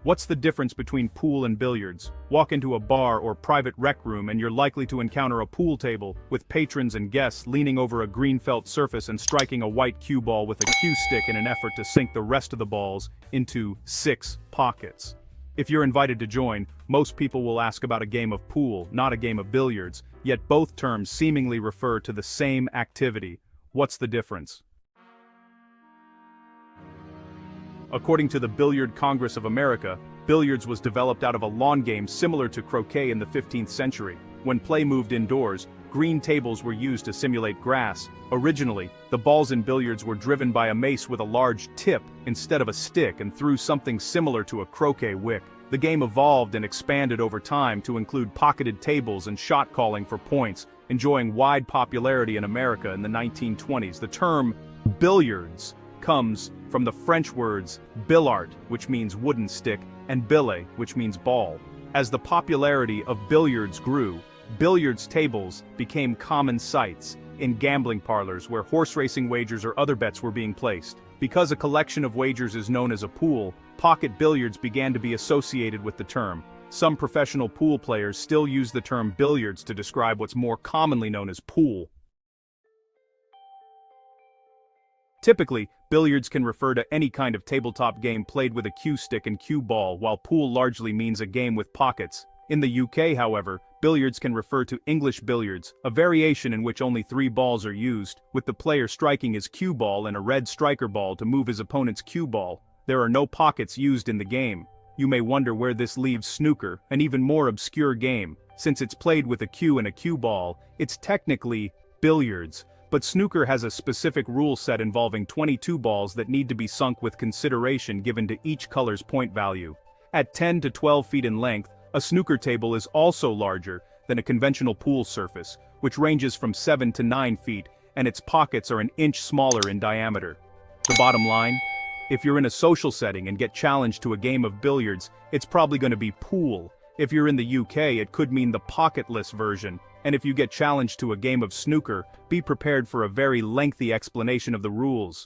What's the difference between pool and billiards? Walk into a bar or private rec room and you're likely to encounter a pool table, with patrons and guests leaning over a green felt surface and striking a white cue ball with a cue stick in an effort to sink the rest of the balls into 6 pockets. If you're invited to join, most people will ask about a game of pool, not a game of billiards, yet both terms seemingly refer to the same activity. What's the difference? According to the Billiard Congress of America, billiards was developed out of a lawn game similar to croquet in the 15th century. When play moved indoors, green tables were used to simulate grass. Originally, the balls in billiards were driven by a mace with a large tip instead of a stick and threw something similar to a croquet wick. The game evolved and expanded over time to include pocketed tables and shot calling for points, enjoying wide popularity in America in the 1920s. The term billiards comes from the French words billard, which means wooden stick, and billet, which means ball. As the popularity of billiards grew, billiards tables became common sights in gambling parlors where horse racing wagers or other bets were being placed. Because a collection of wagers is known as a pool, pocket billiards began to be associated with the term. Some professional pool players still use the term billiards to describe what's more commonly known as pool. Typically, billiards can refer to any kind of tabletop game played with a cue stick and cue ball, while pool largely means a game with pockets. In the UK, however, billiards can refer to English billiards, a variation in which only 3 balls are used, with the player striking his cue ball and a red striker ball to move his opponent's cue ball. There are no pockets used in the game. You may wonder where this leaves snooker, an even more obscure game. Since it's played with a cue and a cue ball, it's technically billiards. But snooker has a specific rule set involving 22 balls that need to be sunk with consideration given to each color's point value. At 10 to 12 feet in length, a snooker table is also larger than a conventional pool surface, which ranges from 7 to 9 feet, and its pockets are an inch smaller in diameter. The bottom line? If you're in a social setting and get challenged to a game of billiards, it's probably going to be pool. If you're in the UK, it could mean the pocketless version. And if you get challenged to a game of snooker, be prepared for a very lengthy explanation of the rules.